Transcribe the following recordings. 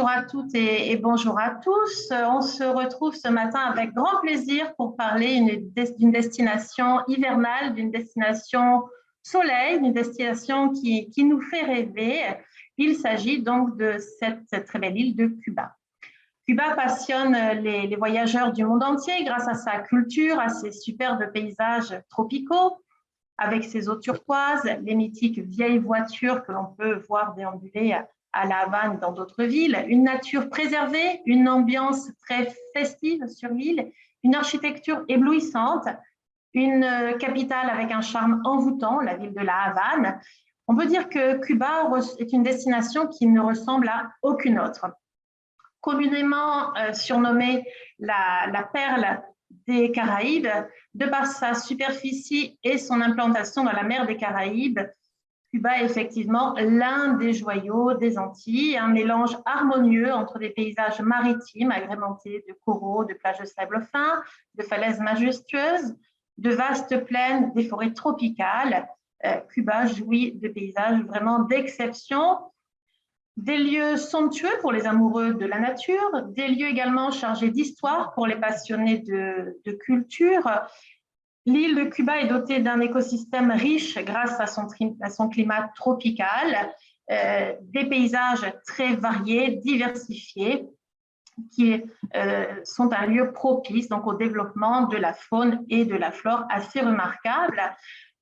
Bonjour à toutes et bonjour à tous. On se retrouve ce matin avec grand plaisir pour parler d'une destination hivernale, d'une destination soleil, d'une destination qui nous fait rêver. Il s'agit donc de cette très belle île de Cuba. Cuba passionne les voyageurs du monde entier grâce à sa culture, à ses superbes paysages tropicaux, avec ses eaux turquoises, les mythiques vieilles voitures que l'on peut voir déambuler à La Havane et dans d'autres villes, une nature préservée, une ambiance très festive sur l'île, une architecture éblouissante, une capitale avec un charme envoûtant, la ville de La Havane. On peut dire que Cuba est une destination qui ne ressemble à aucune autre. Communément surnommée la perle des Caraïbes, de par sa superficie et son implantation dans la mer des Caraïbes, Cuba est effectivement l'un des joyaux des Antilles, un mélange harmonieux entre des paysages maritimes agrémentés de coraux, de plages de sable fin, de falaises majestueuses, de vastes plaines, des forêts tropicales. Cuba jouit de paysages vraiment d'exception. Des lieux somptueux pour les amoureux de la nature, des lieux également chargés d'histoire pour les passionnés de culture. L'île de Cuba est dotée d'un écosystème riche grâce à son climat tropical, des paysages très variés, diversifiés, qui sont un lieu propice donc, au développement de la faune et de la flore assez remarquable.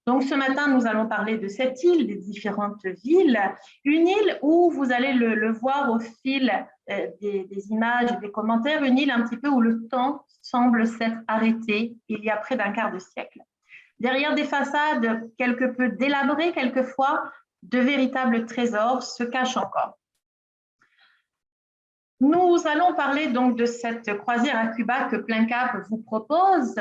Donc, ce matin, nous allons parler de cette île, des différentes villes. Une île où vous allez le voir au fil des images et des commentaires, une île un petit peu où le temps semble s'être arrêté il y a près d'un quart de siècle. Derrière des façades quelque peu délabrées quelquefois, de véritables trésors se cachent encore. Nous allons parler donc de cette croisière à Cuba que Plein Cap vous propose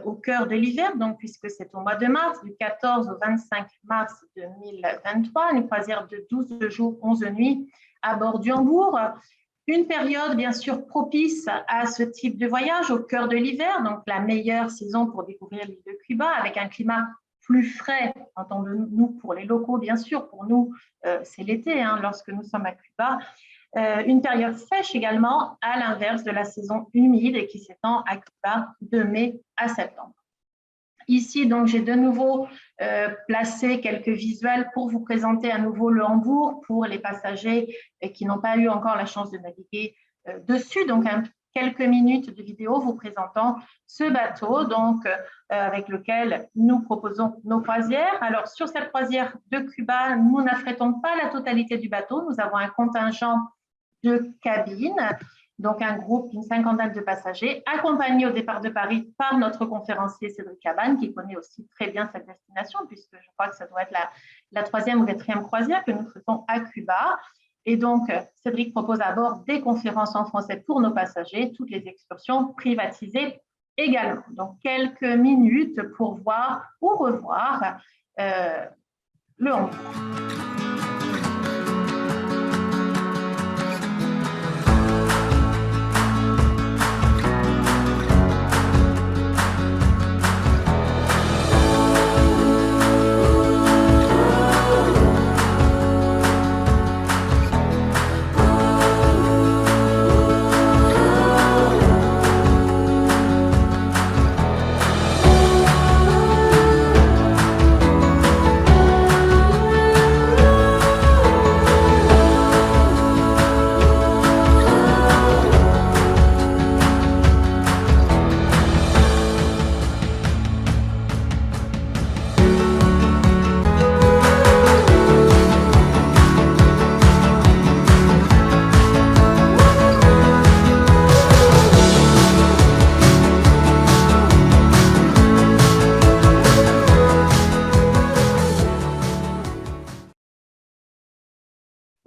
au cœur de l'hiver, donc puisque c'est au mois de mars, du 14 au 25 mars 2023, une croisière de 12 jours, 11 nuits à bord du Hambourg. Une période bien sûr propice à ce type de voyage au cœur de l'hiver, donc la meilleure saison pour découvrir l'île de Cuba avec un climat plus frais, entendons-nous pour les locaux bien sûr, pour nous c'est l'été lorsque nous sommes à Cuba. Une période sèche également, à l'inverse de la saison humide et qui s'étend à Cuba de mai à septembre. Ici, donc, j'ai de nouveau placé quelques visuels pour vous présenter à nouveau le Hambourg pour les passagers qui n'ont pas eu encore la chance de naviguer dessus. Donc, quelques minutes de vidéo vous présentant ce bateau donc, avec lequel nous proposons nos croisières. Alors, sur cette croisière de Cuba, nous n'affrétons pas la totalité du bateau. Nous avons un contingent de cabines, donc un groupe d'une cinquantaine de passagers, accompagnés au départ de Paris par notre conférencier Cédric Cabane, qui connaît aussi très bien cette destination, puisque je crois que ça doit être la troisième ou quatrième croisière que nous faisons à Cuba. Et donc, Cédric propose à bord des conférences en français pour nos passagers, toutes les excursions privatisées également. Donc, quelques minutes pour voir ou revoir le Hambourg.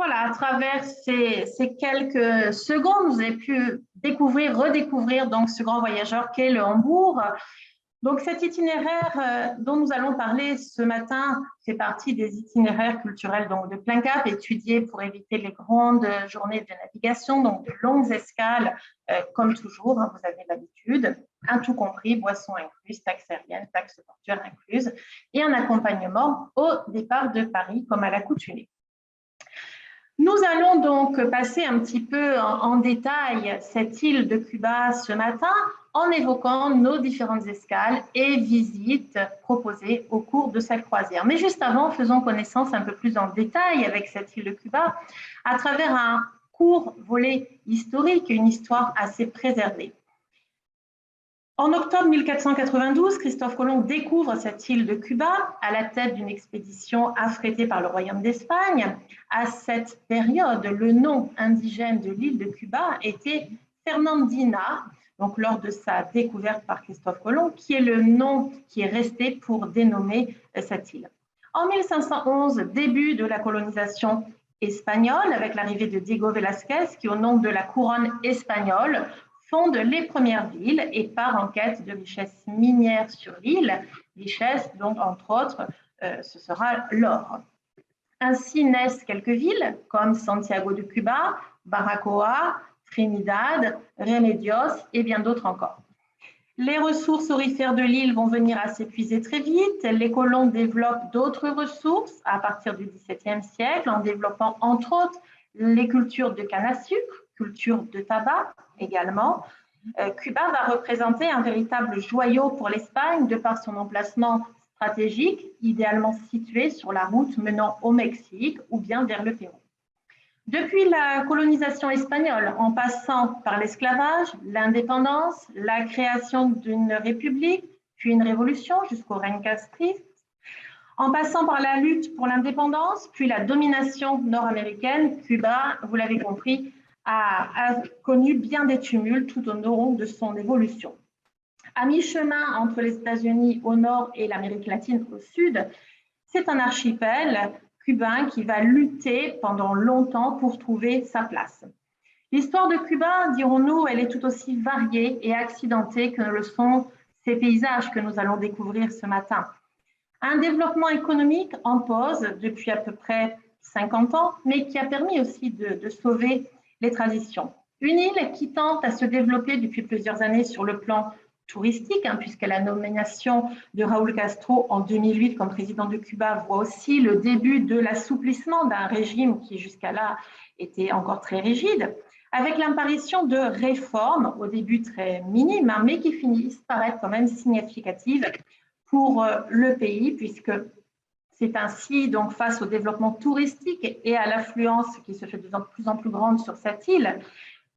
Voilà, à travers ces quelques secondes, vous avez pu redécouvrir donc ce grand voyageur qu'est le Hambourg. Donc cet itinéraire dont nous allons parler ce matin fait partie des itinéraires culturels donc, de Plein Cap, étudiés pour éviter les grandes journées de navigation, donc de longues escales, comme toujours, vous avez l'habitude, un tout compris, boissons incluses, taxes aériennes, taxes portuaires incluses, et un accompagnement au départ de Paris comme à l'accoutumée. Nous allons donc passer un petit peu en détail cette île de Cuba ce matin en évoquant nos différentes escales et visites proposées au cours de cette croisière. Mais juste avant, faisons connaissance un peu plus en détail avec cette île de Cuba à travers un court volet historique, une histoire assez préservée. En octobre 1492, Christophe Colomb découvre cette île de Cuba à la tête d'une expédition affrétée par le Royaume d'Espagne. À cette période, le nom indigène de l'île de Cuba était Fernandina, donc lors de sa découverte par Christophe Colomb, qui est le nom qui est resté pour dénommer cette île. En 1511, début de la colonisation espagnole, avec l'arrivée de Diego Velázquez, qui au nom de la couronne espagnole fonde les premières villes et part en quête de richesses minières sur l'île, richesses dont, entre autres, ce sera l'or. Ainsi naissent quelques villes comme Santiago de Cuba, Baracoa, Trinidad, Remedios et bien d'autres encore. Les ressources aurifères de l'île vont venir à s'épuiser très vite. Les colons développent d'autres ressources à partir du XVIIe siècle en développant entre autres les cultures de canne à sucre, culture de tabac également. Cuba va représenter un véritable joyau pour l'Espagne de par son emplacement stratégique, idéalement situé sur la route menant au Mexique ou bien vers le Pérou. Depuis la colonisation espagnole, en passant par l'esclavage, l'indépendance, la création d'une république, puis une révolution jusqu'au règne castriste, en passant par la lutte pour l'indépendance, puis la domination nord-américaine, Cuba, vous l'avez compris, a connu bien des tumultes tout au long de son évolution. À mi-chemin entre les États-Unis au nord et l'Amérique latine au sud, c'est un archipel cubain qui va lutter pendant longtemps pour trouver sa place. L'histoire de Cuba, dirons-nous, elle est tout aussi variée et accidentée que ne le sont ces paysages que nous allons découvrir ce matin. Un développement économique en pause depuis à peu près 50 ans, mais qui a permis aussi de sauver les traditions. Une île qui tente à se développer depuis plusieurs années sur le plan touristique, puisque la nomination de Raúl Castro en 2008 comme président de Cuba voit aussi le début de l'assouplissement d'un régime qui jusqu'à là était encore très rigide, avec l'apparition de réformes, au début très minimes, mais qui finissent par être quand même significatives pour le pays, puisque c'est ainsi, donc, face au développement touristique et à l'affluence qui se fait de plus en plus grande sur cette île,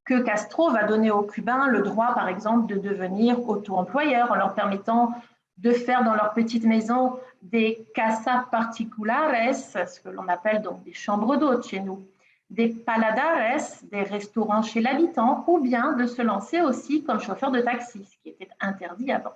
que Castro va donner aux Cubains le droit, par exemple, de devenir auto-employeurs en leur permettant de faire dans leur petite maison des casas particulares, ce que l'on appelle donc des chambres d'hôtes chez nous, des paladares, des restaurants chez l'habitant, ou bien de se lancer aussi comme chauffeur de taxi, ce qui était interdit avant.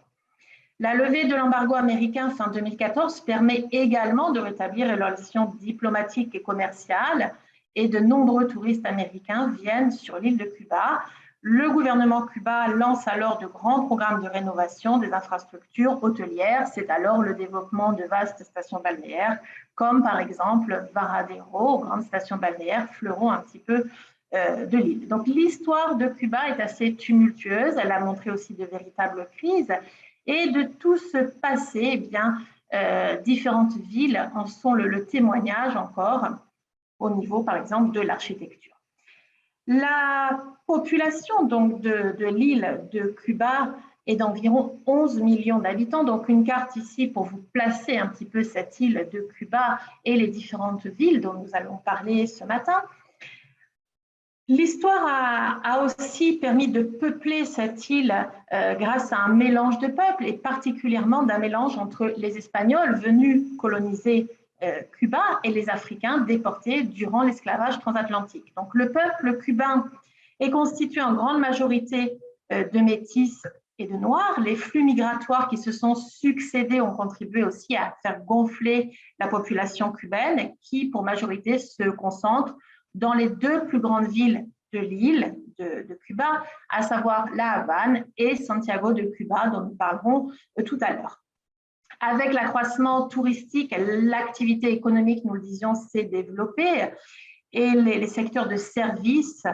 La levée de l'embargo américain fin 2014 permet également de rétablir les relations diplomatiques et commerciales et de nombreux touristes américains viennent sur l'île de Cuba. Le gouvernement cubain lance alors de grands programmes de rénovation des infrastructures hôtelières. C'est alors le développement de vastes stations balnéaires, comme par exemple Varadero, grande station balnéaire, fleuron un petit peu de l'île. Donc l'histoire de Cuba est assez tumultueuse. Elle a montré aussi de véritables crises. Et de tout ce passé, différentes villes en sont le témoignage encore au niveau, par exemple, de l'architecture. La population donc, de l'île de Cuba est d'environ 11 millions d'habitants. Donc, une carte ici pour vous placer un petit peu cette île de Cuba et les différentes villes dont nous allons parler ce matin. L'histoire a aussi permis de peupler cette île grâce à un mélange de peuples et particulièrement d'un mélange entre les Espagnols venus coloniser Cuba et les Africains déportés durant l'esclavage transatlantique. Donc le peuple cubain est constitué en grande majorité de métis et de noirs. Les flux migratoires qui se sont succédés ont contribué aussi à faire gonfler la population cubaine qui, pour majorité, se concentre dans les deux plus grandes villes de l'île de Cuba, à savoir La Havane et Santiago de Cuba, dont nous parlerons tout à l'heure. Avec l'accroissement touristique, l'activité économique, nous le disions, s'est développée et les secteurs de services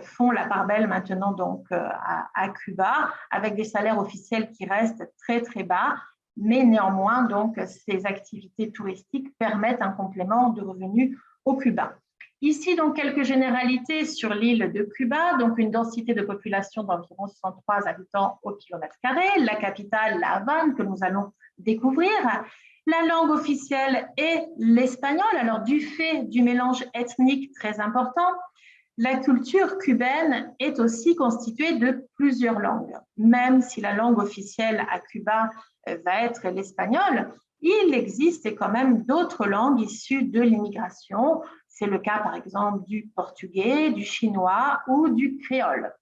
font la part belle maintenant donc à Cuba, avec des salaires officiels qui restent très très bas, mais néanmoins donc ces activités touristiques permettent un complément de revenus aux Cubains. Ici, donc, quelques généralités sur l'île de Cuba, donc une densité de population d'environ 103 habitants au kilomètre carré, la capitale, La Havane, que nous allons découvrir. La langue officielle est l'espagnol, alors du fait du mélange ethnique très important, la culture cubaine est aussi constituée de plusieurs langues. Même si la langue officielle à Cuba va être l'espagnol, il existe quand même d'autres langues issues de l'immigration. C'est le cas, par exemple, du portugais, du chinois ou du créole.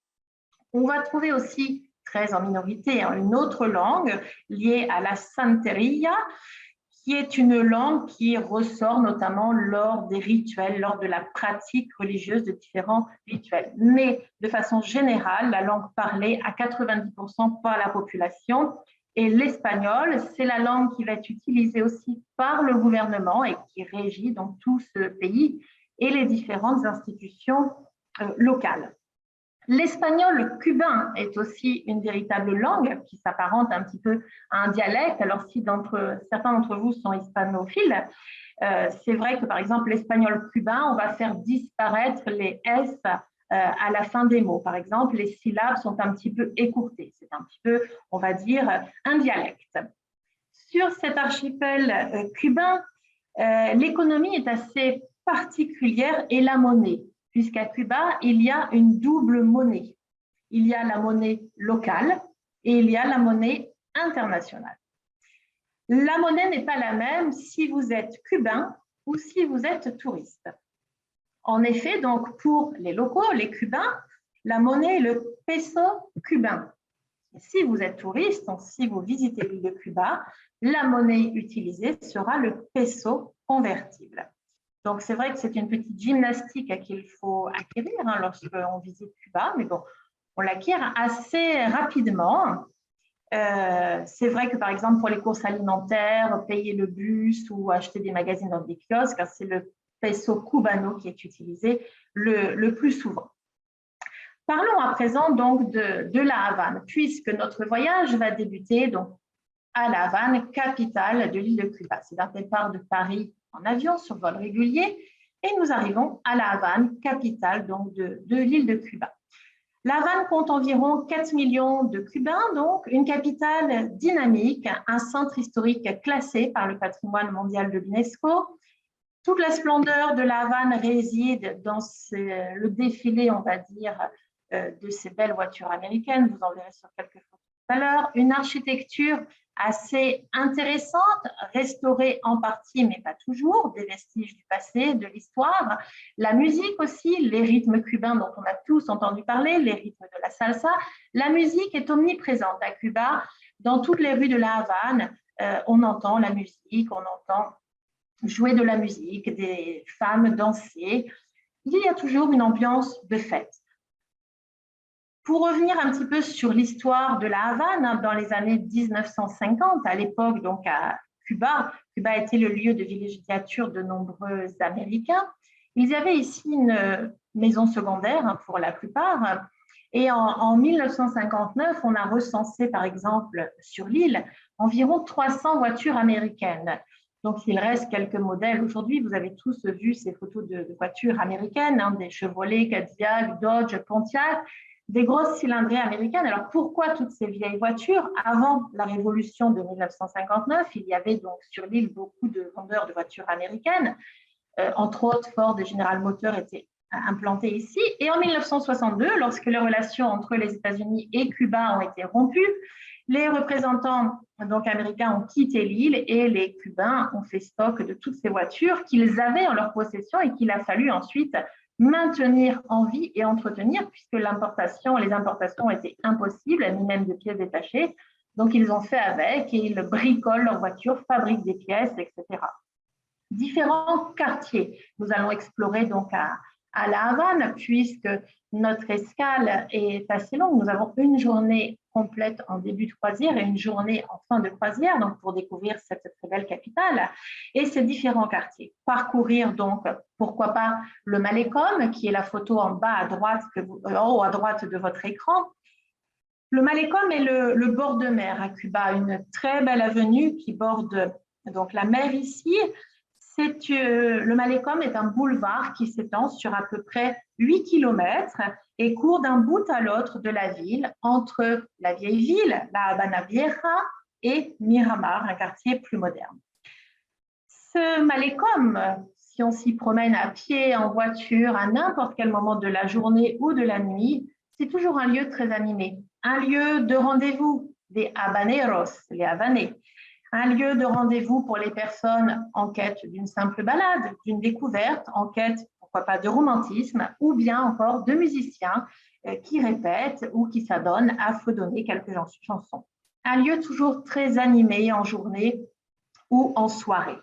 On va trouver aussi, très en minorité, une autre langue liée à la santería, qui est une langue qui ressort notamment lors des rituels, lors de la pratique religieuse de différents rituels. Mais de façon générale, la langue parlée à 90% par la population et l'espagnol, c'est la langue qui va être utilisée aussi par le gouvernement et qui régit donc tout ce pays et les différentes institutions locales. L'espagnol cubain est aussi une véritable langue qui s'apparente un petit peu à un dialecte. Alors, si certains d'entre vous sont hispanophiles, c'est vrai que, par exemple, l'espagnol cubain, on va faire disparaître les S à la fin des mots. Par exemple, les syllabes sont un petit peu écourtées. C'est un petit peu, on va dire, un dialecte. Sur cet archipel cubain, l'économie est assez particulière et la monnaie, puisqu'à Cuba, il y a une double monnaie. Il y a la monnaie locale et il y a la monnaie internationale. La monnaie n'est pas la même si vous êtes cubain ou si vous êtes touriste. En effet, donc pour les locaux, les Cubains, la monnaie est le peso cubain. Si vous êtes touriste, donc si vous visitez l'île de Cuba, la monnaie utilisée sera le peso convertible. Donc, c'est vrai que c'est une petite gymnastique qu'il faut acquérir lorsqu'on visite Cuba, mais bon, on l'acquiert assez rapidement. C'est vrai que, par exemple, pour les courses alimentaires, payer le bus ou acheter des magazines dans des kiosques, c'est le peso cubano qui est utilisé le plus souvent. Parlons à présent donc de La Havane, puisque notre voyage va débuter donc à La Havane, capitale de l'île de Cuba. C'est un départ de Paris en avion sur vol régulier et nous arrivons à La Havane, capitale donc de l'île de Cuba. La Havane compte environ 4 millions de Cubains, donc une capitale dynamique, un centre historique classé par le patrimoine mondial de l'UNESCO. Toute la splendeur de La Havane réside dans le défilé, on va dire, de ces belles voitures américaines. Vous en verrez sur quelques photos tout à l'heure. Une architecture assez intéressante, restaurée en partie, mais pas toujours, des vestiges du passé, de l'histoire. La musique aussi, les rythmes cubains dont on a tous entendu parler, les rythmes de la salsa. La musique est omniprésente à Cuba. Dans toutes les rues de La Havane, on entend la musique, on entend jouer de la musique, des femmes danser. Il y a toujours une ambiance de fête. Pour revenir un petit peu sur l'histoire de La Havane, dans les années 1950, à l'époque donc à Cuba, Cuba était le lieu de villégiature de nombreux Américains. Ils avaient ici une maison secondaire pour la plupart. Et en 1959, on a recensé par exemple sur l'île environ 300 voitures américaines. Donc, il reste quelques modèles. Aujourd'hui, vous avez tous vu ces photos de voitures américaines, des Chevrolet, Cadillac, Dodge, Pontiac, des grosses cylindrées américaines. Alors, pourquoi toutes ces vieilles voitures? Avant la révolution de 1959, il y avait donc sur l'île beaucoup de vendeurs de voitures américaines. Entre autres, Ford et General Motors étaient implantés ici. Et en 1962, lorsque les relations entre les États-Unis et Cuba ont été rompues, les représentants donc, américains ont quitté l'île et les Cubains ont fait stock de toutes ces voitures qu'ils avaient en leur possession et qu'il a fallu ensuite maintenir en vie et entretenir puisque les importations étaient impossibles, ni même de pièces détachées. Donc, ils ont fait avec et ils bricolent leurs voitures, fabriquent des pièces, etc. Différents quartiers. Nous allons explorer donc à La Havane puisque notre escale est assez longue. Nous avons une journée complète en début de croisière et une journée en fin de croisière donc pour découvrir cette très belle capitale et ces différents quartiers. Parcourir donc, pourquoi pas, le Malecón, qui est la photo en bas à droite, en haut à droite de votre écran. Le Malecón est le bord de mer à Cuba, une très belle avenue qui borde donc la mer ici. Le Malecón est un boulevard qui s'étend sur à peu près 8 kilomètres et court d'un bout à l'autre de la ville, entre la vieille ville, la Habana Vieja, et Miramar, un quartier plus moderne. Ce Malecón, si on s'y promène à pied, en voiture, à n'importe quel moment de la journée ou de la nuit, c'est toujours un lieu très animé, un lieu de rendez-vous des habaneros, les Havanais, un lieu de rendez-vous pour les personnes en quête d'une simple balade, d'une découverte, en quête, pourquoi pas, de romantisme, ou bien encore de musiciens qui répètent ou qui s'adonnent à fredonner quelques chansons. Un lieu toujours très animé en journée ou en soirée.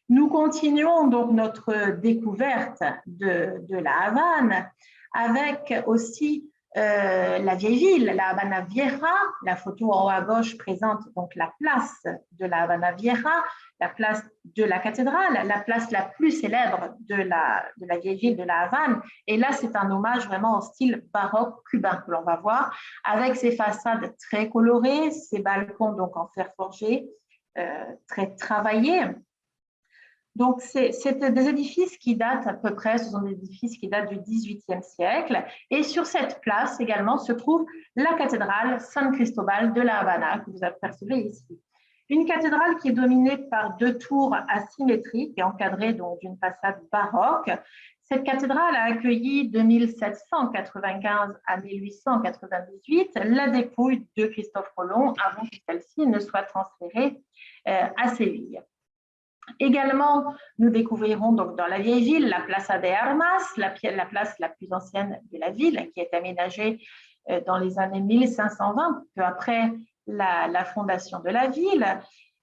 Nous continuons donc notre découverte de la Havane avec aussi la vieille ville, la Habana Vieja. La photo en haut à gauche présente donc la place de la Habana Vieja, la place de la cathédrale, la place la plus célèbre de la vieille ville de la Havane. Et là, c'est un hommage vraiment au style baroque cubain que l'on va voir, avec ses façades très colorées, ses balcons donc en fer forgé, très travaillés. Donc, c'est des édifices qui datent à peu près, ce sont des édifices qui datent du XVIIIe siècle. Et sur cette place également se trouve la cathédrale San Cristobal de la Habana, que vous apercevez ici. Une cathédrale qui est dominée par deux tours asymétriques et encadrée d'une façade baroque. Cette cathédrale a accueilli de 1795 à 1898 la dépouille de Christophe Colomb avant que celle-ci ne soit transférée à Séville. Également, nous découvrirons donc dans la vieille ville la Plaza de Armas, la place la plus ancienne de la ville, qui est aménagée dans les années 1520, peu après la fondation de la ville,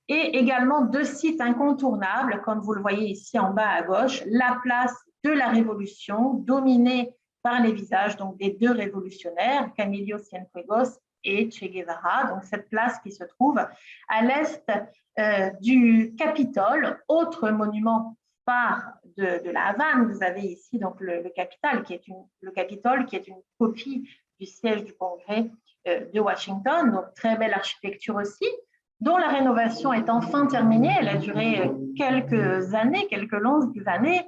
et également deux sites incontournables, comme vous le voyez ici en bas à gauche, la place de la Révolution, dominée par les visages donc, des deux révolutionnaires, Camilo Cienfuegos et Che Guevara, donc cette place qui se trouve à l'est du Capitole, autre monument phare de la Havane. Vous avez ici donc le Capitole, qui est une copie du siège du Congrès de Washington, donc très belle architecture aussi, dont la rénovation est enfin terminée. Elle a duré quelques années, quelques longues années.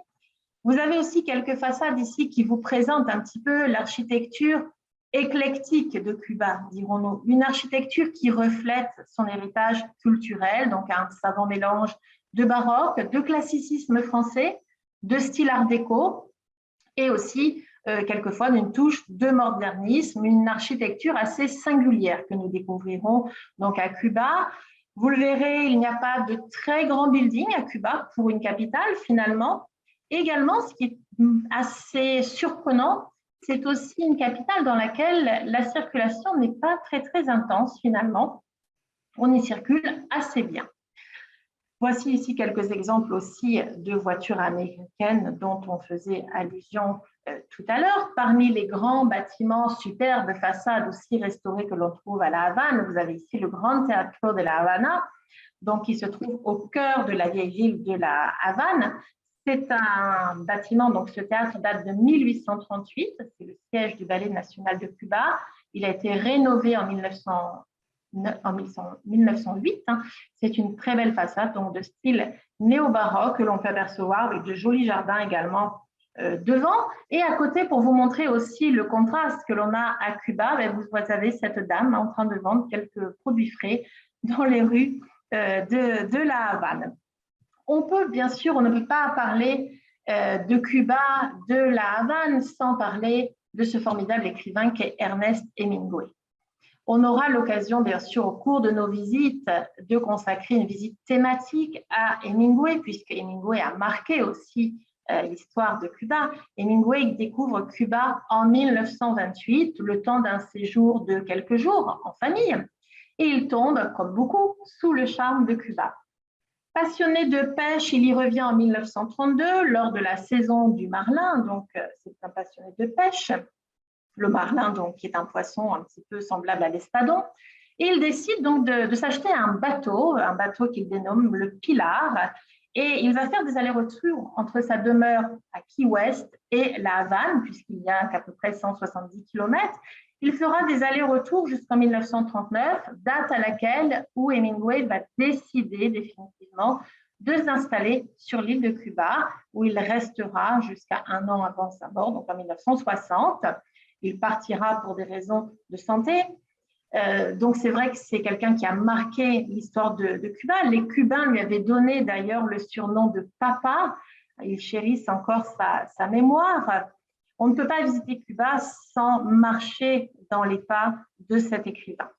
Vous avez aussi quelques façades ici qui vous présentent un petit peu l'architecture éclectique de Cuba, dirons-nous. Une architecture qui reflète son héritage culturel, donc un savant mélange de baroque, de classicisme français, de style art déco, et aussi quelquefois d'une touche de modernisme, une architecture assez singulière que nous découvrirons donc à Cuba. Vous le verrez, il n'y a pas de très grands buildings à Cuba pour une capitale finalement. Également, ce qui est assez surprenant, c'est aussi une capitale dans laquelle la circulation n'est pas très, très intense finalement. On y circule assez bien. Voici ici quelques exemples aussi de voitures américaines dont on faisait allusion tout à l'heure. Parmi les grands bâtiments superbes, façades aussi restaurées que l'on trouve à La Havane, vous avez ici le Grand Teatro de la Habana, donc qui se trouve au cœur de la vieille ville de la Havane. C'est un bâtiment, donc ce théâtre date de 1838, c'est le siège du Ballet national de Cuba. Il a été rénové en 1908. C'est une très belle façade, donc de style néo-baroque que l'on peut apercevoir avec de jolis jardins également devant. Et à côté, pour vous montrer aussi le contraste que l'on a à Cuba, vous avez cette dame en train de vendre quelques produits frais dans les rues de la Havane. On ne peut pas parler de Cuba, de la Havane, sans parler de ce formidable écrivain qu'est Ernest Hemingway. On aura l'occasion, bien sûr, au cours de nos visites, de consacrer une visite thématique à Hemingway, puisque Hemingway a marqué aussi l'histoire de Cuba. Hemingway découvre Cuba en 1928, le temps d'un séjour de quelques jours en famille, et il tombe, comme beaucoup, sous le charme de Cuba. Passionné de pêche, il y revient en 1932 lors de la saison du marlin, donc c'est un passionné de pêche. Le marlin, donc, qui est un poisson un petit peu semblable à l'espadon. Et il décide donc de s'acheter un bateau qu'il dénomme le Pilar, et il va faire des allers-retours entre sa demeure à Key West et la Havane, puisqu'il y a qu'à peu près 170 km. Il fera des allers-retours jusqu'en 1939, date à laquelle où Hemingway va décider définitivement de s'installer sur l'île de Cuba, où il restera jusqu'à un an avant sa mort, donc en 1960. Il partira pour des raisons de santé. Donc c'est vrai que c'est quelqu'un qui a marqué l'histoire de Cuba. Les Cubains lui avaient donné d'ailleurs le surnom de Papa. Ils chérissent encore sa mémoire. On ne peut pas visiter Cuba sans marcher dans les pas de cet écrivain.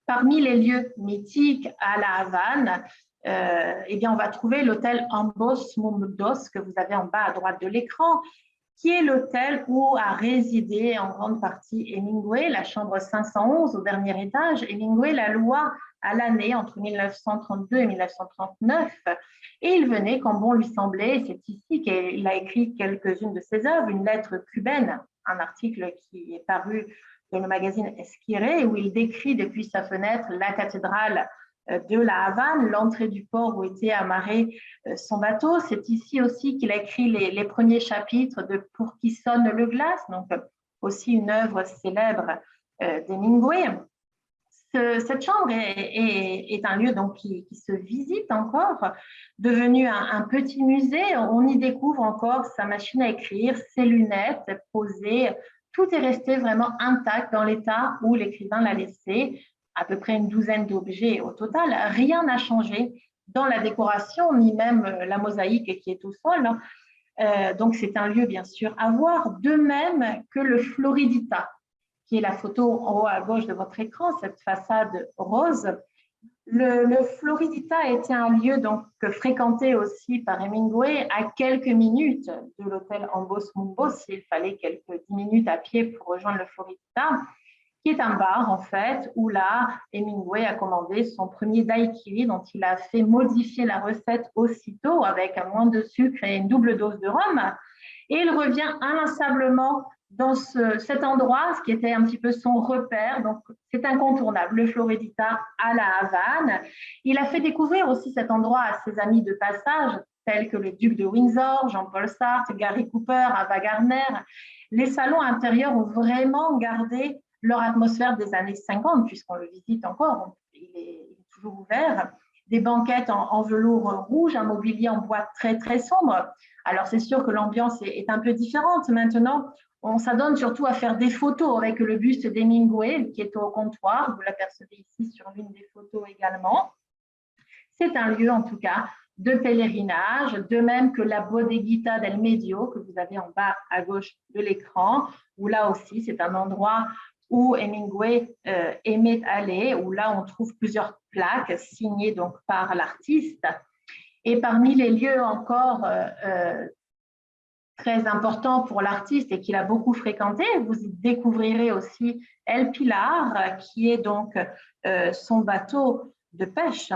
Parmi les lieux mythiques à la Havane, eh bien, on va trouver l'hôtel Ambos Mundos que vous avez en bas à droite de l'écran, qui est l'hôtel où a résidé en grande partie Hemingway, la chambre 511 au dernier étage. Hemingway la loua à l'année entre 1932 et 1939 et il venait quand bon lui semblait. C'est ici qu'il a écrit quelques-unes de ses œuvres, une lettre cubaine, un article qui est paru dans le magazine Esquire, où il décrit depuis sa fenêtre la cathédrale de la Havane, l'entrée du port où était amarré son bateau. C'est ici aussi qu'il a écrit les premiers chapitres de Pour qui sonne le glace, donc aussi une œuvre célèbre d'Hemingway. Cette chambre est un lieu donc qui se visite encore, devenu un petit musée. On y découvre encore sa machine à écrire, ses lunettes posées. Tout est resté vraiment intact dans l'état où l'écrivain l'a laissé, à peu près une douzaine d'objets au total. Rien n'a changé dans la décoration, ni même la mosaïque qui est au sol. Donc c'est un lieu bien sûr à voir, de même que le Floridita, qui est la photo en haut à gauche de votre écran, cette façade rose. Le Floridita était un lieu donc fréquenté aussi par Hemingway à quelques minutes de l'hôtel Ambos Mundos. Il fallait quelques 10 minutes à pied pour rejoindre le Floridita, qui est un bar en fait où là Hemingway a commandé son premier daiquiri dont il a fait modifier la recette aussitôt avec moins de sucre et une double dose de rhum. Et il revient inlassablement dans cet endroit, ce qui était un petit peu son repère. Donc, c'est incontournable, le Floridita à la Havane. Il a fait découvrir aussi cet endroit à ses amis de passage, tels que le duc de Windsor, Jean-Paul Sartre, Gary Cooper, Ava Gardner. Les salons intérieurs ont vraiment gardé leur atmosphère des années 50, puisqu'on le visite encore, il est toujours ouvert. Des banquettes en velours rouge, un mobilier en bois très, très sombre. Alors, c'est sûr que l'ambiance est un peu différente. Maintenant, on s'adonne surtout à faire des photos avec le buste d'Hemingway qui est au comptoir. Vous l'apercevez ici sur l'une des photos également. C'est un lieu, en tout cas, de pèlerinage, de même que la Bodeguita del Medio que vous avez en bas à gauche de l'écran, où là aussi, c'est un endroit où Hemingway aimait aller, où là, on trouve plusieurs plaques signées donc par l'artiste. Et parmi les lieux encore très importants pour l'artiste et qu'il a beaucoup fréquenté, vous y découvrirez aussi El Pilar, qui est donc son bateau de pêche,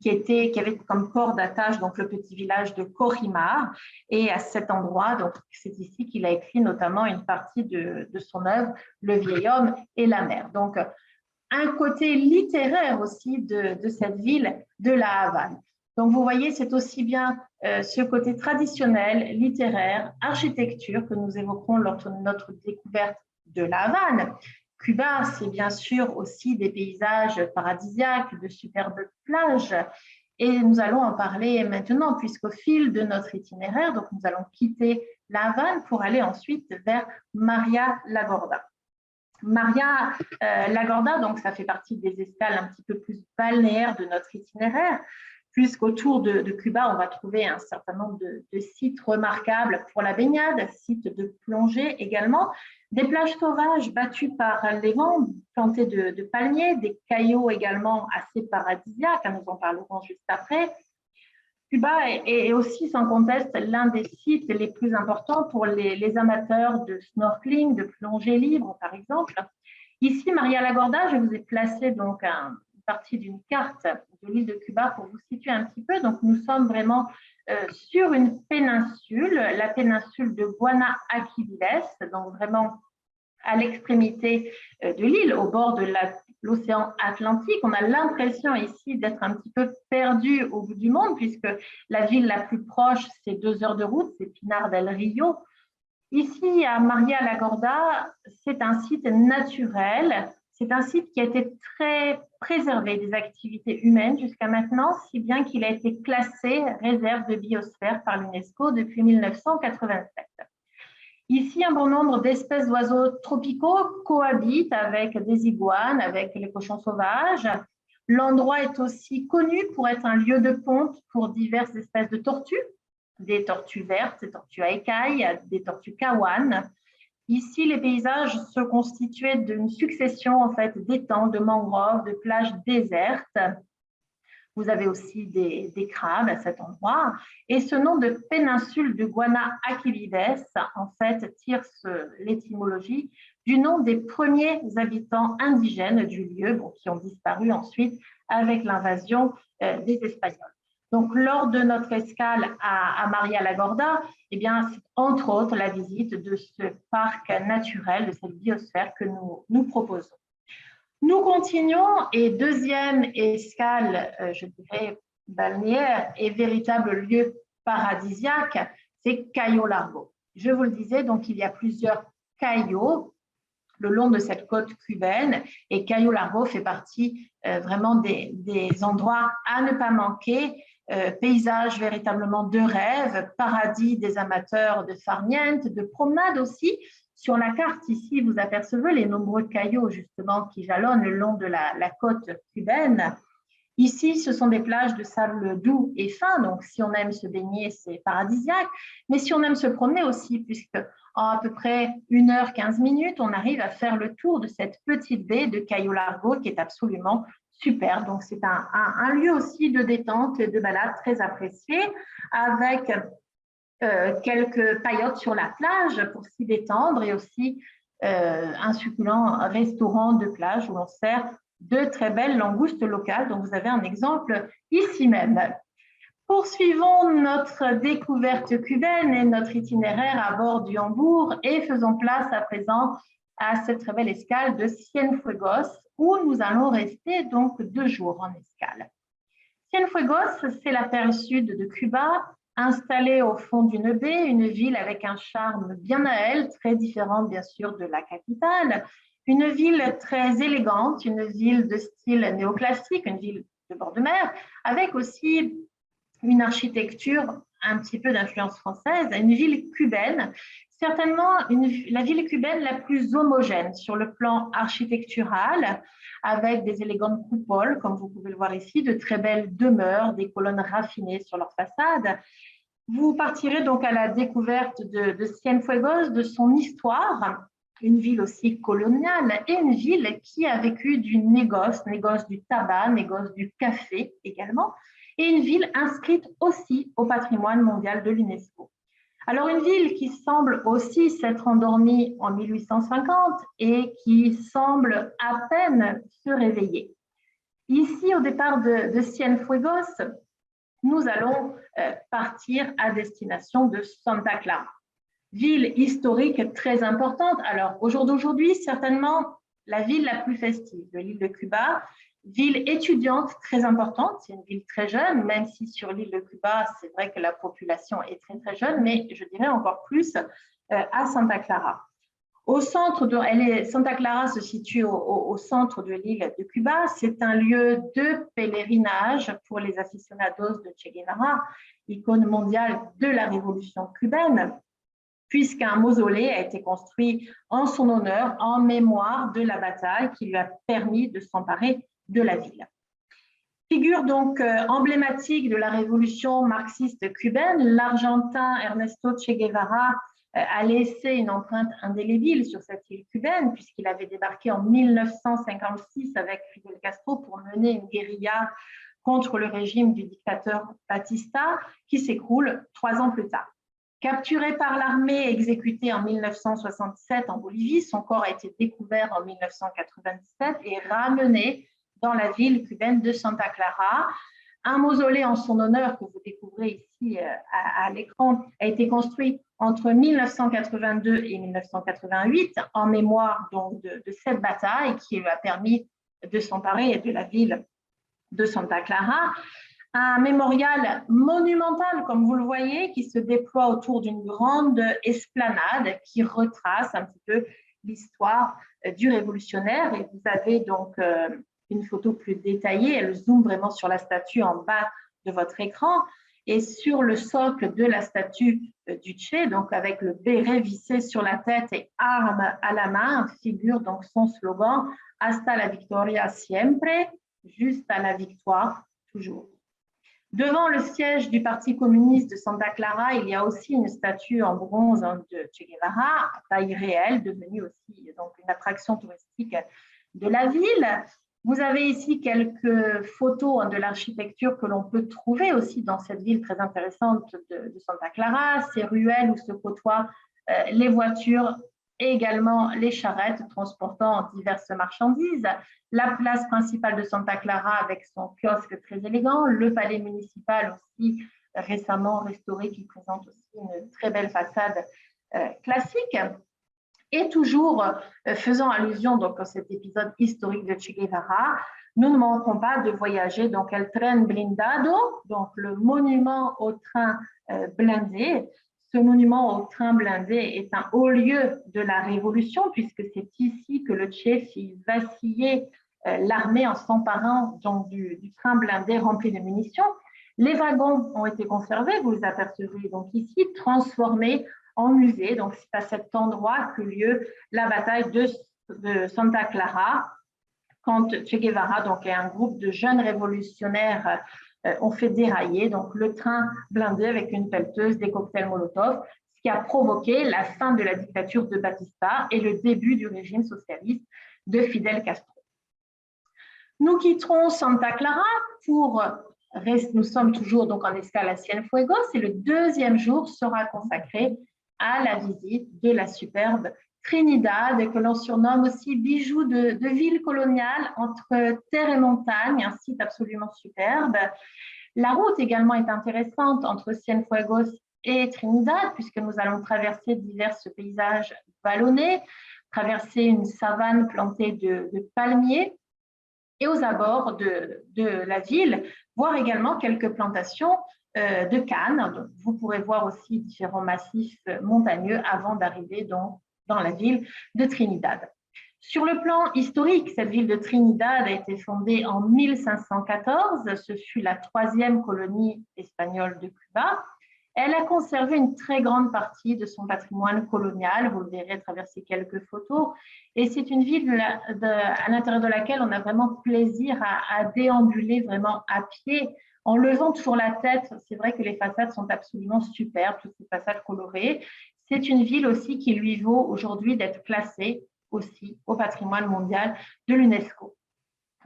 qui avait comme port d'attache donc le petit village de Corimar. Et à cet endroit, donc c'est ici qu'il a écrit notamment une partie de son œuvre, Le vieil homme et la mer. Donc un côté littéraire aussi de cette ville de la Havane. Donc vous voyez, c'est aussi bien ce côté traditionnel, littéraire, architecture que nous évoquerons lors de notre découverte de la Havane. Cuba, c'est bien sûr aussi des paysages paradisiaques, de superbes plages. Et nous allons en parler maintenant, puisqu'au fil de notre itinéraire, donc nous allons quitter la Havane pour aller ensuite vers Maria La Gorda. Maria La Gorda, donc ça fait partie des escales un petit peu plus balnéaires de notre itinéraire, puisqu'autour de Cuba, on va trouver un certain nombre de sites remarquables pour la baignade, sites de plongée également, des plages sauvages battues par les vents, plantées de palmiers, des caillots également assez paradisiaques, nous en parlerons juste après. Cuba est aussi sans conteste l'un des sites les plus importants pour les amateurs de snorkeling, de plongée libre par exemple. Ici, Maria La Gorda, je vous ai placé donc une partie d'une carte de l'île de Cuba pour vous situer un petit peu. Donc nous sommes vraiment sur une péninsule, la péninsule de Guanahaquiles, donc vraiment à l'extrémité de l'île, au bord de l'océan Atlantique. On a l'impression ici d'être un petit peu perdu au bout du monde, puisque la ville la plus proche, c'est 2 heures de route, c'est Pinar del Rio. Ici, à Maria La Gorda, c'est un site naturel, C'est un site qui a été très préservé des activités humaines jusqu'à maintenant, si bien qu'il a été classé réserve de biosphère par l'UNESCO depuis 1987. Ici, un bon nombre d'espèces d'oiseaux tropicaux cohabitent avec des iguanes, avec les cochons sauvages. L'endroit est aussi connu pour être un lieu de ponte pour diverses espèces de tortues, des tortues vertes, des tortues à écailles, des tortues kawanes. Ici, les paysages se constituaient d'une succession en fait, d'étangs, de mangroves, de plages désertes. Vous avez aussi des crabes à cet endroit. Et ce nom de péninsule de Guanahaquilides, en fait, tire l'étymologie du nom des premiers habitants indigènes du lieu, bon, qui ont disparu ensuite avec l'invasion des Espagnols. Donc, lors de notre escale à Maria la Gorda, eh bien, c'est entre autres la visite de ce parc naturel, de cette biosphère que nous proposons. Nous continuons et deuxième escale, je dirais, balnéaire et véritable lieu paradisiaque, c'est Cayo Largo. Je vous le disais, donc il y a plusieurs cayos le long de cette côte cubaine et Cayo Largo fait partie vraiment des endroits à ne pas manquer. Paysage véritablement de rêve, paradis des amateurs de farniente, de promenade aussi. Sur la carte ici, vous apercevez les nombreux caillots justement qui jalonnent le long de la côte cubaine. Ici, ce sont des plages de sable doux et fin, donc si on aime se baigner, c'est paradisiaque. Mais si on aime se promener aussi, puisque en à peu près 1h15 minutes, on arrive à faire le tour de cette petite baie de Cayo Largo qui est absolument super. Donc, c'est un lieu aussi de détente et de balade très apprécié, avec quelques paillotes sur la plage pour s'y détendre et aussi un succulent restaurant de plage où l'on sert de très belles langoustes locales. Donc, vous avez un exemple ici même. Poursuivons notre découverte cubaine et notre itinéraire à bord du Hambourg et faisons place à présent à cette très belle escale de Cienfuegos où nous allons rester donc 2 jours en escale. Cienfuegos, c'est la perle sud de Cuba, installée au fond d'une baie, une ville avec un charme bien à elle, très différente bien sûr de la capitale, une ville très élégante, une ville de style néoclassique, une ville de bord de mer, avec aussi une architecture un petit peu d'influence française, une ville cubaine, certainement la ville cubaine la plus homogène sur le plan architectural, avec des élégantes coupoles, comme vous pouvez le voir ici, de très belles demeures, des colonnes raffinées sur leur façade. Vous partirez donc à la découverte de Cienfuegos, de son histoire, une ville aussi coloniale et une ville qui a vécu du négoce du tabac, négoce du café également, et une ville inscrite aussi au patrimoine mondial de l'UNESCO. Alors une ville qui semble aussi s'être endormie en 1850 et qui semble à peine se réveiller. Ici, au départ de Cienfuegos, nous allons partir à destination de Santa Clara. Ville historique très importante. Alors, au jour d'aujourd'hui, certainement la ville la plus festive de l'île de Cuba, ville étudiante très importante, c'est une ville très jeune, même si sur l'île de Cuba, c'est vrai que la population est très très jeune, mais je dirais encore plus à Santa Clara. Au centre Santa Clara se situe au centre de l'île de Cuba. C'est un lieu de pèlerinage pour les aficionados de Che Guevara, icône mondiale de la révolution cubaine, puisqu'un mausolée a été construit en son honneur, en mémoire de la bataille qui lui a permis de s'emparer de la ville. Figure donc emblématique de la révolution marxiste cubaine, l'Argentin Ernesto Che Guevara a laissé une empreinte indélébile sur cette île cubaine, puisqu'il avait débarqué en 1956 avec Fidel Castro pour mener une guérilla contre le régime du dictateur Batista, qui s'écroule 3 ans plus tard. Capturé par l'armée et exécuté en 1967 en Bolivie, son corps a été découvert en 1997 et ramené dans la ville cubaine de Santa Clara. Un mausolée en son honneur que vous découvrez ici à l'écran a été construit entre 1982 et 1988 en mémoire donc de cette bataille qui lui a permis de s'emparer de la ville de Santa Clara. Un mémorial monumental, comme vous le voyez, qui se déploie autour d'une grande esplanade qui retrace un petit peu l'histoire du révolutionnaire. Et vous avez donc une photo plus détaillée, elle zoome vraiment sur la statue en bas de votre écran. Et sur le socle de la statue du Che, donc avec le béret vissé sur la tête et arme à la main, figure donc son slogan « Hasta la victoria siempre », juste à la victoire, toujours. Devant le siège du Parti communiste de Santa Clara, il y a aussi une statue en bronze de Che Guevara, à taille réelle, devenue aussi donc, une attraction touristique de la ville. Vous avez ici quelques photos de l'architecture que l'on peut trouver aussi dans cette ville très intéressante de Santa Clara, ces ruelles où se côtoient les voitures et également les charrettes transportant diverses marchandises, la place principale de Santa Clara avec son kiosque très élégant, le palais municipal aussi récemment restauré qui présente aussi une très belle façade classique. Et toujours faisant allusion donc, à cet épisode historique de Che Guevara, nous ne manquons pas de voyager donc El Tren Blindado, donc le monument au train blindé. Ce monument au train blindé est un haut lieu de la Révolution, puisque c'est ici que le Che fit vaciller l'armée en s'emparant donc du train blindé rempli de munitions. Les wagons ont été conservés, vous les apercevrez donc ici, transformés en musée. Donc, c'est à cet endroit que lieu la bataille de Santa Clara, quand Che Guevara donc, et un groupe de jeunes révolutionnaires ont fait dérailler donc, le train blindé avec une pelleteuse, des cocktails Molotov, ce qui a provoqué la fin de la dictature de Batista et le début du régime socialiste de Fidel Castro. Nous quitterons Santa Clara pour nous sommes toujours donc en escale à Cienfuegos et le deuxième jour sera consacré à la visite de la superbe Trinidad, que l'on surnomme aussi bijou de ville coloniale entre terre et montagne, un site absolument superbe. La route également est intéressante entre Cienfuegos et Trinidad, puisque nous allons traverser divers paysages vallonnés, traverser une savane plantée de palmiers, et aux abords de la ville, voir également quelques plantations de cannes. Donc, vous pourrez voir aussi différents massifs montagneux avant d'arriver dans la ville de Trinidad. Sur le plan historique, cette ville de Trinidad a été fondée en 1514. Ce fut la 3e colonie espagnole de Cuba. Elle a conservé une très grande partie de son patrimoine colonial. Vous le verrez à travers ces quelques photos. Et c'est une ville à l'intérieur de laquelle on a vraiment plaisir à déambuler vraiment à pied, en levant toujours la tête. C'est vrai que les façades sont absolument superbes, toutes ces façades colorées. C'est une ville aussi qui lui vaut aujourd'hui d'être classée aussi au patrimoine mondial de l'UNESCO.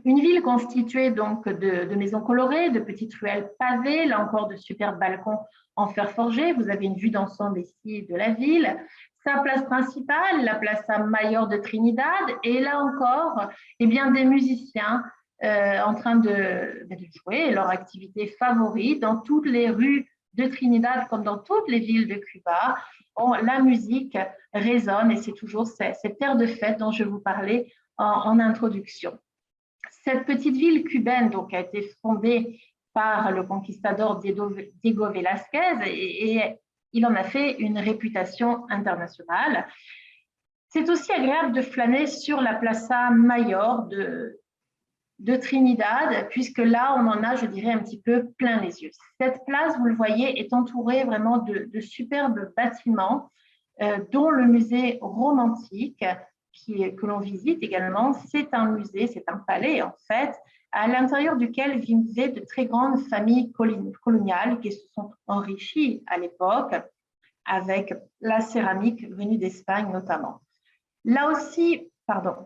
Une ville constituée donc de maisons colorées, de petites ruelles pavées, là encore de superbes balcons en fer forgé. Vous avez une vue d'ensemble ici de la ville. Sa place principale, la Plaza Mayor de Trinidad, et là encore, eh bien, des musiciens en train de jouer leur activité favorite dans toutes les rues de Trinidad, comme dans toutes les villes de Cuba. La musique résonne et c'est toujours cette air de fête dont je vous parlais en introduction. Cette petite ville cubaine donc, a été fondée par le conquistador Diego Velázquez et il en a fait une réputation internationale. C'est aussi agréable de flâner sur la Plaza Mayor de Trinidad, puisque là, on en a, je dirais, un petit peu plein les yeux. Cette place, vous le voyez, est entourée vraiment de superbes bâtiments, dont le musée romantique, que l'on visite également. C'est un musée, c'est un palais en fait, à l'intérieur duquel vivaient de très grandes familles coloniales qui se sont enrichies à l'époque avec la céramique venue d'Espagne notamment. Là aussi,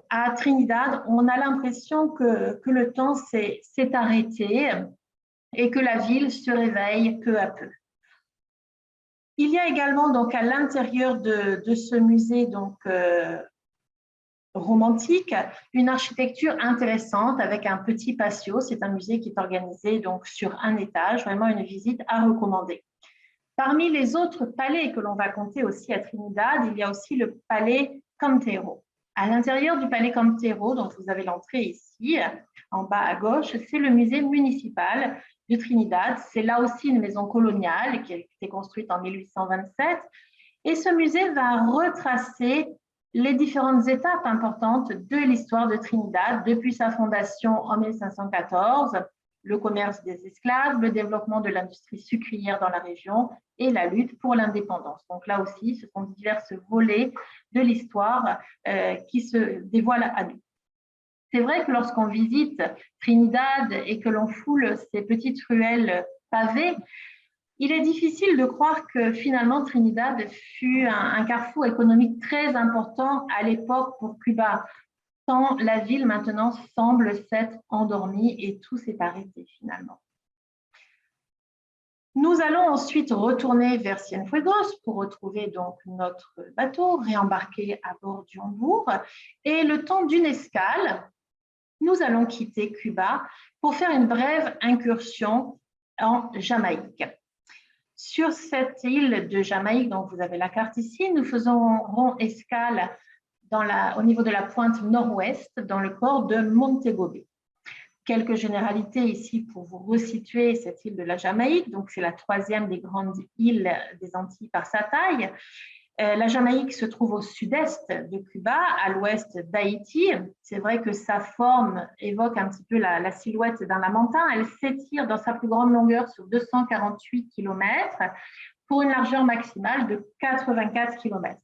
à Trinidad, on a l'impression que le temps s'est arrêté et que la ville se réveille peu à peu. Il y a également donc à l'intérieur de ce musée donc romantique, une architecture intéressante avec un petit patio. C'est un musée qui est organisé donc sur un étage, vraiment une visite à recommander. Parmi les autres palais que l'on va compter aussi à Trinidad, il y a aussi le palais Cantero. À l'intérieur du palais Cantero, dont vous avez l'entrée ici, en bas à gauche, c'est le musée municipal de Trinidad. C'est là aussi une maison coloniale qui a été construite en 1827. Et ce musée va retracer les différentes étapes importantes de l'histoire de Trinidad depuis sa fondation en 1514, le commerce des esclaves, le développement de l'industrie sucrière dans la région et la lutte pour l'indépendance. Donc là aussi, ce sont divers volets de l'histoire qui se dévoilent à nous. C'est vrai que lorsqu'on visite Trinidad et que l'on foule ces petites ruelles pavées, il est difficile de croire que finalement Trinidad fut un carrefour économique très important à l'époque pour Cuba, tant la ville maintenant semble s'être endormie et tout s'est arrêté finalement. Nous allons ensuite retourner vers Cienfuegos pour retrouver donc notre bateau, réembarquer à bord du Hambourg. Et le temps d'une escale, nous allons quitter Cuba pour faire une brève incursion en Jamaïque. Sur cette île de Jamaïque, dont vous avez la carte ici, nous faisons escale au niveau de la pointe nord-ouest, dans le port de Montego Bay. Quelques généralités ici pour vous resituer cette île de la Jamaïque. Donc, c'est la troisième des grandes îles des Antilles par sa taille. La Jamaïque se trouve au sud-est de Cuba, à l'ouest d'Haïti. C'est vrai que sa forme évoque un petit peu la silhouette d'un lamentin. Elle s'étire dans sa plus grande longueur sur 248 km pour une largeur maximale de 84 km.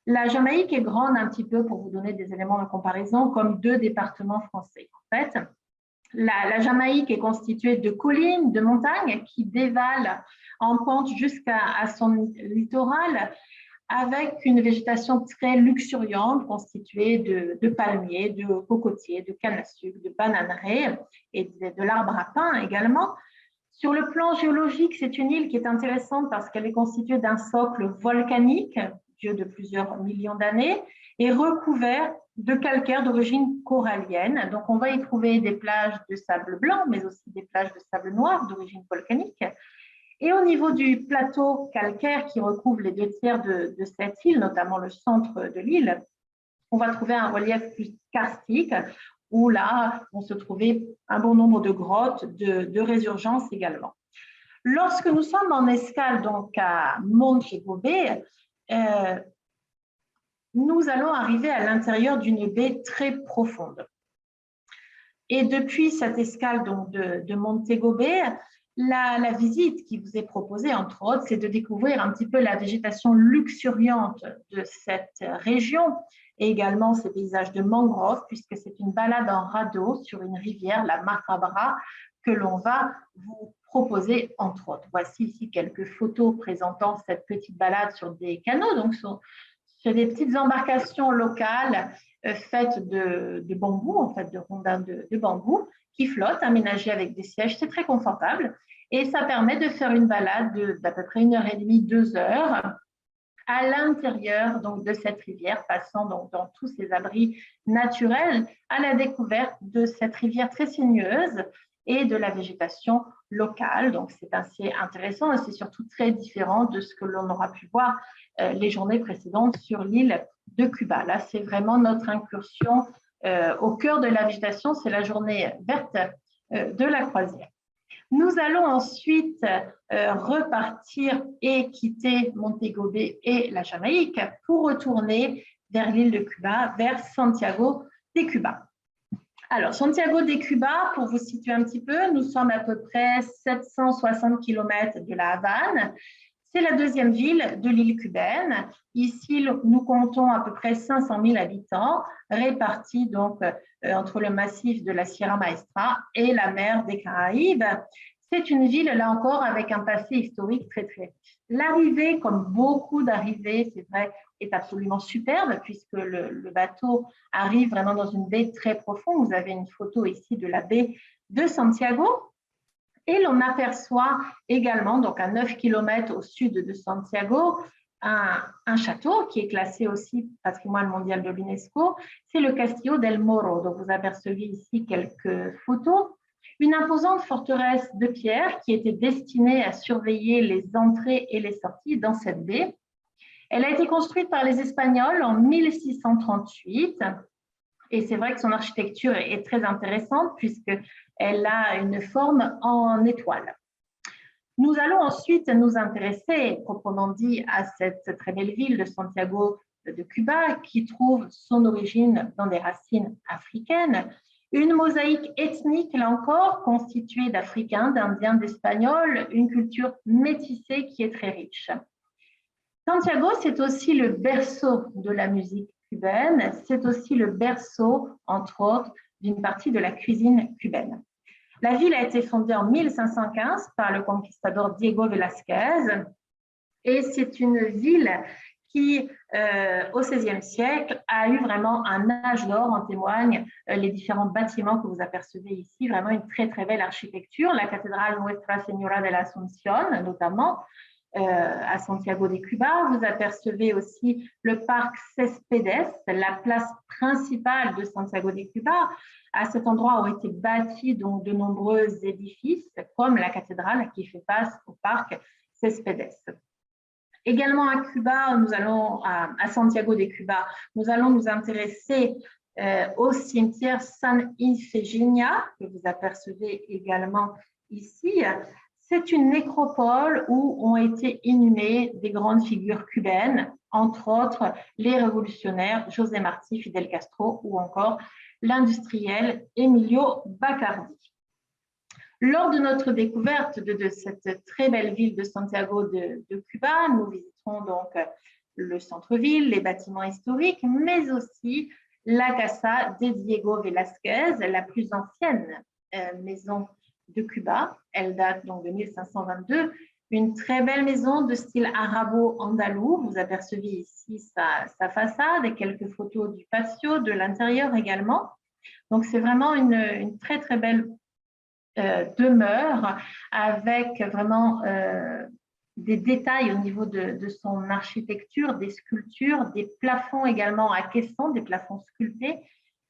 La Jamaïque est grande un petit peu, pour vous donner des éléments de comparaison, comme 2 départements français. En fait, la Jamaïque est constituée de collines, de montagnes qui dévalent en pente jusqu'à son littoral, avec une végétation très luxuriante constituée de palmiers, de cocotiers, de canne à sucre, de bananeraies et de l'arbre à pain également. Sur le plan géologique, c'est une île qui est intéressante parce qu'elle est constituée d'un socle volcanique, vieux de plusieurs millions d'années, et recouvert de calcaire d'origine corallienne. Donc, on va y trouver des plages de sable blanc, mais aussi des plages de sable noir d'origine volcanique. Et au niveau du plateau calcaire qui recouvre les 2 tiers de cette île, notamment le centre de l'île, on va trouver un relief plus karstique où là, vont se trouver un bon nombre de grottes, de résurgences également. Lorsque nous sommes en escale donc à Montego Bay, nous allons arriver à l'intérieur d'une baie très profonde. Et depuis cette escale donc de Montego Bay, la visite qui vous est proposée, entre autres, c'est de découvrir un petit peu la végétation luxuriante de cette région et également ces paysages de mangroves, puisque c'est une balade en radeau sur une rivière, la Macabra, que l'on va vous proposer, entre autres. Voici ici quelques photos présentant cette petite balade sur des canaux, donc sur des petites embarcations locales faites de bambou, en fait, de rondins de bambou, qui flottent, aménagées avec des sièges. C'est très confortable et ça permet de faire une balade d'à peu près 1h30, 2 heures à l'intérieur donc de cette rivière, passant donc dans tous ces abris naturels à la découverte de cette rivière très sinueuse et de la végétation locale. Donc, c'est assez intéressant et c'est surtout très différent de ce que l'on aura pu voir les journées précédentes sur l'île de Cuba. Là, c'est vraiment notre incursion au cœur de la végétation. C'est la journée verte de la croisière. Nous allons ensuite repartir et quitter Montego Bay et la Jamaïque pour retourner vers l'île de Cuba, vers Santiago de Cuba. Alors, Santiago de Cuba, pour vous situer un petit peu, nous sommes à peu près 760 km de la Havane. C'est la 2e ville de l'île cubaine. Ici, nous comptons à peu près 500 000 habitants, répartis donc entre le massif de la Sierra Maestra et la mer des Caraïbes. C'est une ville, là encore, avec un passé historique très, très riche. L'arrivée, comme beaucoup d'arrivées, c'est vrai, est absolument superbe puisque le bateau arrive vraiment dans une baie très profonde. Vous avez une photo ici de la baie de Santiago. Et l'on aperçoit également, donc à 9 km au sud de Santiago, un château qui est classé aussi patrimoine mondial de l'UNESCO. C'est le Castillo del Morro. Donc vous apercevez ici quelques photos. Une imposante forteresse de pierre qui était destinée à surveiller les entrées et les sorties dans cette baie. Elle a été construite par les Espagnols en 1638 et c'est vrai que son architecture est très intéressante puisqu'elle a une forme en étoile. Nous allons ensuite nous intéresser, proprement dit, à cette très belle ville de Santiago de Cuba, qui trouve son origine dans des racines africaines. Une mosaïque ethnique, là encore, constituée d'Africains, d'Indiens, d'Espagnols, une culture métissée qui est très riche. Santiago, c'est aussi le berceau de la musique cubaine, c'est aussi le berceau, entre autres, d'une partie de la cuisine cubaine. La ville a été fondée en 1515 par le conquistador Diego Velázquez et c'est une ville qui, au XVIe siècle, a eu vraiment un âge d'or, en témoignent les différents bâtiments que vous apercevez ici, vraiment une très très belle architecture, la cathédrale Nuestra Señora de la Asunción notamment, à Santiago de Cuba. Vous apercevez aussi le parc Céspedes, la place principale de Santiago de Cuba. À cet endroit ont été bâtis donc de nombreux édifices, comme la cathédrale qui fait face au parc Céspedes. Également à Cuba, à Santiago de Cuba, nous allons nous intéresser au cimetière San Ifigenia, que vous apercevez également ici. C'est une nécropole où ont été inhumées des grandes figures cubaines, entre autres les révolutionnaires José Martí, Fidel Castro ou encore l'industriel Emilio Bacardi. Lors de notre découverte de cette très belle ville de Santiago de Cuba, nous visiterons donc le centre-ville, les bâtiments historiques, mais aussi la Casa de Diego Velázquez, la plus ancienne maison de Cuba. Elle date donc de 1522. Une très belle maison de style arabo-andalou. Vous apercevez ici sa façade et quelques photos du patio, de l'intérieur également. Donc, c'est vraiment une très, très belle demeure avec vraiment des détails au niveau de son architecture, des sculptures, des plafonds également à caissons, des plafonds sculptés.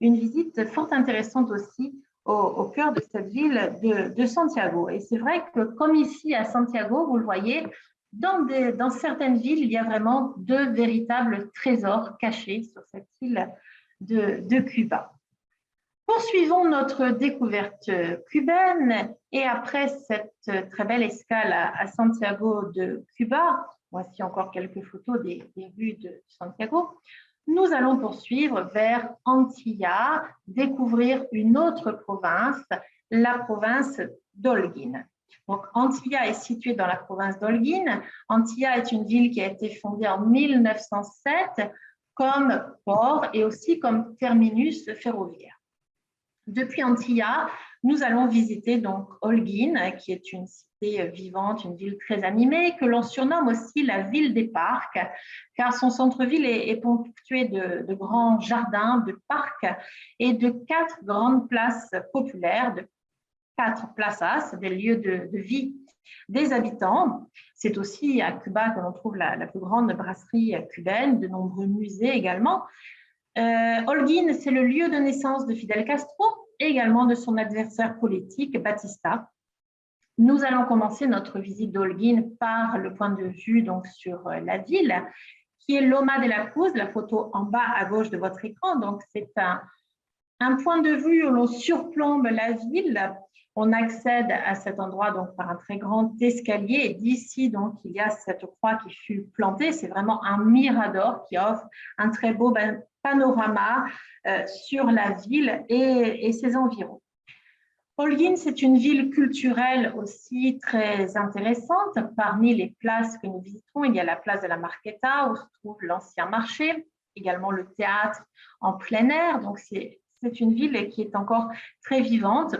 Une visite fort intéressante aussi au cœur de cette ville de Santiago. Et c'est vrai que comme ici à Santiago, vous le voyez, dans certaines villes, il y a vraiment de véritables trésors cachés sur cette île de Cuba. Poursuivons notre découverte cubaine et après cette très belle escale à Santiago de Cuba, voici encore quelques photos des vues de Santiago, nous allons poursuivre vers Antilla, découvrir une autre province, la province d'Holguín. Donc, Antilla est située dans la province d'Holguín. Antilla est une ville qui a été fondée en 1907 comme port et aussi comme terminus ferroviaire. Depuis Antilla, nous allons visiter donc Holguín, qui est une cité vivante, une ville très animée, que l'on surnomme aussi la ville des parcs, car son centre-ville est ponctué de grands jardins, de parcs et de 4 grandes places populaires, de 4 plazas, des lieux de vie des habitants. C'est aussi à Cuba que l'on trouve la plus grande brasserie cubaine, de nombreux musées également. Holguín, c'est le lieu de naissance de Fidel Castro et également de son adversaire politique, Batista. Nous allons commencer notre visite d'Holguín par le point de vue donc, sur la ville, qui est Loma de la Cruz, la photo en bas à gauche de votre écran. Donc, c'est un point de vue où l'on surplombe la ville. On accède à cet endroit donc, par un très grand escalier. Et d'ici, donc, il y a cette croix qui fut plantée. C'est vraiment un mirador qui offre un très beau panorama sur la ville et ses environs. Holguín, c'est une ville culturelle aussi très intéressante. Parmi les places que nous visiterons, il y a la place de la Marqueta où se trouve l'ancien marché, également le théâtre en plein air. Donc, c'est une ville qui est encore très vivante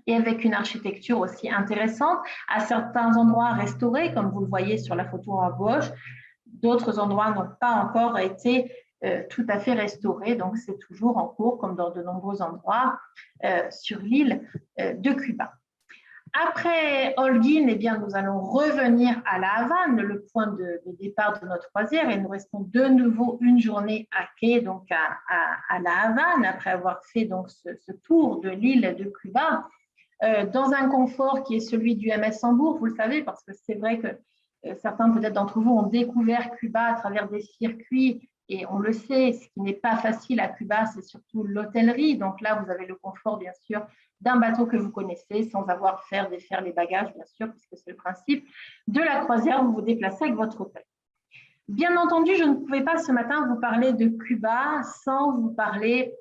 et avec une architecture aussi intéressante, à certains endroits restaurés, comme vous le voyez sur la photo à gauche. D'autres endroits n'ont pas encore été tout à fait restaurés, donc c'est toujours en cours, comme dans de nombreux endroits sur l'île de Cuba. Après Holguín, eh bien, nous allons revenir à La Havane, le point de départ de notre croisière, et nous restons de nouveau une journée à quai, donc à La Havane, après avoir fait donc ce tour de l'île de Cuba, dans un confort qui est celui du MS Hambourg, vous le savez, parce que c'est vrai que certains peut-être d'entre vous ont découvert Cuba à travers des circuits, et on le sait, ce qui n'est pas facile à Cuba, c'est surtout l'hôtellerie. Donc là, vous avez le confort, bien sûr, d'un bateau que vous connaissez, sans avoir à défaire les bagages, bien sûr, puisque c'est le principe de la croisière, vous vous déplacez avec votre hôtel. Bien entendu, je ne pouvais pas ce matin vous parler de Cuba sans vous parler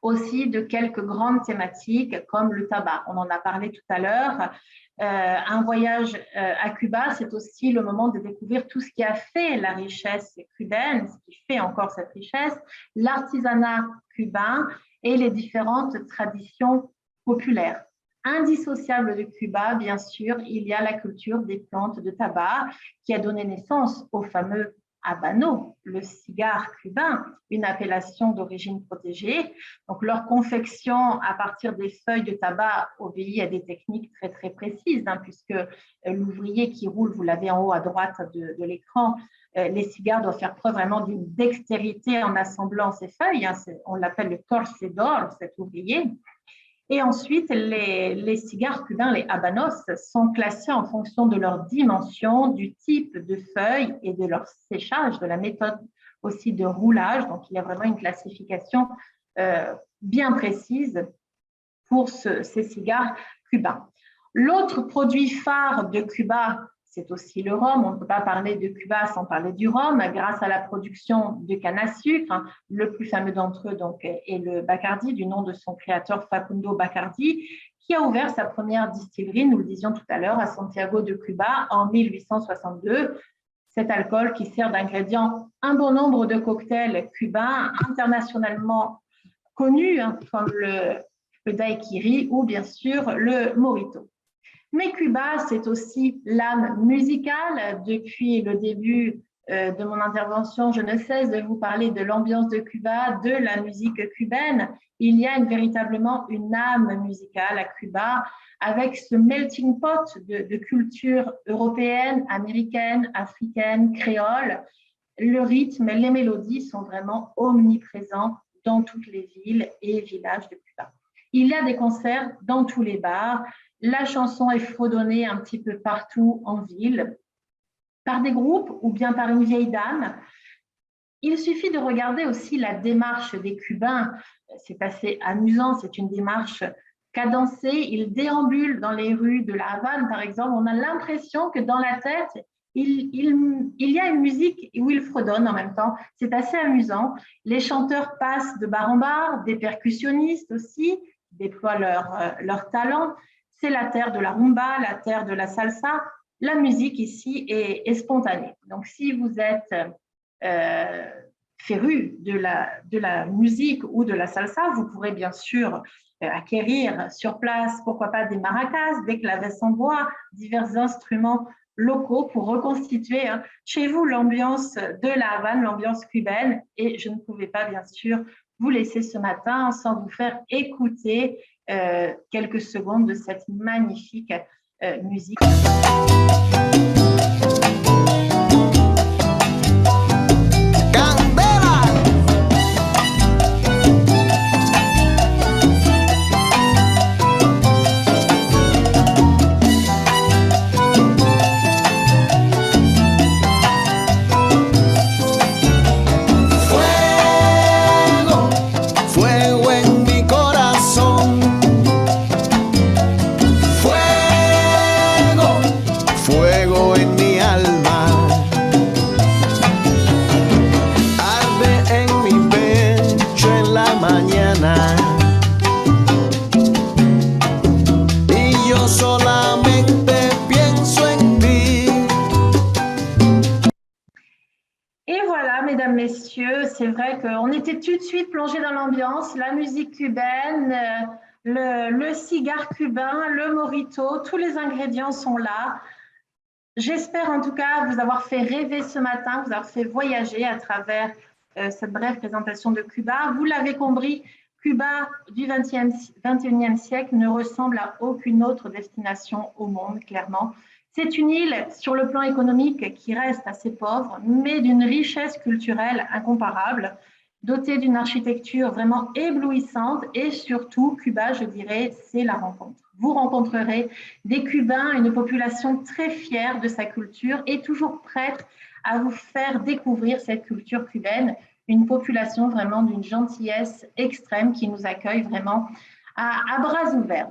aussi de quelques grandes thématiques comme le tabac. On en a parlé tout à l'heure. Un voyage à Cuba, c'est aussi le moment de découvrir tout ce qui a fait la richesse cubaine, ce qui fait encore cette richesse, l'artisanat cubain et les différentes traditions populaires. Indissociable de Cuba, bien sûr, il y a la culture des plantes de tabac qui a donné naissance au fameux habano, le cigare cubain, une appellation d'origine protégée. Donc, leur confection à partir des feuilles de tabac obéit à des techniques très, très précises, puisque l'ouvrier qui roule, vous l'avez en haut à droite de l'écran, les cigares doivent faire preuve vraiment d'une dextérité en assemblant ces feuilles. On l'appelle le torcedor, cet ouvrier. Et ensuite, les cigares cubains, les habanos, sont classés en fonction de leur dimension, du type de feuilles et de leur séchage, de la méthode aussi de roulage. Donc, il y a vraiment une classification bien précise pour ces cigares cubains. L'autre produit phare de Cuba, c'est aussi le rhum. On ne peut pas parler de Cuba sans parler du rhum, grâce à la production de canne à sucre. Le plus fameux d'entre eux donc, est le Bacardi, du nom de son créateur Facundo Bacardi, qui a ouvert sa première distillerie, nous le disions tout à l'heure, à Santiago de Cuba en 1862. Cet alcool qui sert d'ingrédient un bon nombre de cocktails cubains internationalement connus, comme le daiquiri ou bien sûr le mojito. Mais Cuba, c'est aussi l'âme musicale. Depuis le début de mon intervention, je ne cesse de vous parler de l'ambiance de Cuba, de la musique cubaine. Il y a véritablement une âme musicale à Cuba, avec ce melting pot de cultures européennes, américaines, africaines, créoles. Le rythme, les mélodies sont vraiment omniprésents dans toutes les villes et villages de Cuba. Il y a des concerts dans tous les bars. La chanson est fredonnée un petit peu partout en ville, par des groupes ou bien par une vieille dame. Il suffit de regarder aussi la démarche des Cubains. C'est assez amusant, c'est une démarche cadencée. Ils déambulent dans les rues de La Havane, par exemple. On a l'impression que dans la tête, il y a une musique où ils fredonnent en même temps. C'est assez amusant. Les chanteurs passent de bar en bar, des percussionnistes aussi, déploient leur talent. C'est la terre de la rumba, la terre de la salsa. La musique ici est spontanée. Donc, si vous êtes féru de la musique ou de la salsa, vous pourrez bien sûr acquérir sur place, pourquoi pas des maracas, des clavecins en bois, divers instruments locaux pour reconstituer chez vous l'ambiance de La Havane, l'ambiance cubaine. Et je ne pouvais pas bien sûr vous laisser ce matin sans vous faire écouter quelques secondes de cette magnifique musique. C'est vrai qu'on était tout de suite plongé dans l'ambiance, la musique cubaine, le cigare cubain, le mojito, tous les ingrédients sont là. J'espère en tout cas vous avoir fait rêver ce matin, vous avoir fait voyager à travers cette brève présentation de Cuba. Vous l'avez compris, Cuba du 21e siècle ne ressemble à aucune autre destination au monde, clairement. C'est une île sur le plan économique qui reste assez pauvre, mais d'une richesse culturelle incomparable, dotée d'une architecture vraiment éblouissante et surtout, Cuba, je dirais, c'est la rencontre. Vous rencontrerez des Cubains, une population très fière de sa culture et toujours prête à vous faire découvrir cette culture cubaine, une population vraiment d'une gentillesse extrême qui nous accueille vraiment à bras ouverts.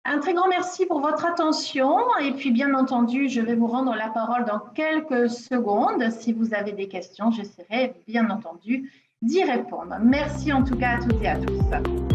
Un très grand merci pour votre attention et puis bien entendu, je vais vous rendre la parole dans quelques secondes. Si vous avez des questions, j'essaierai bien entendu d'y répondre. Merci en tout cas à toutes et à tous.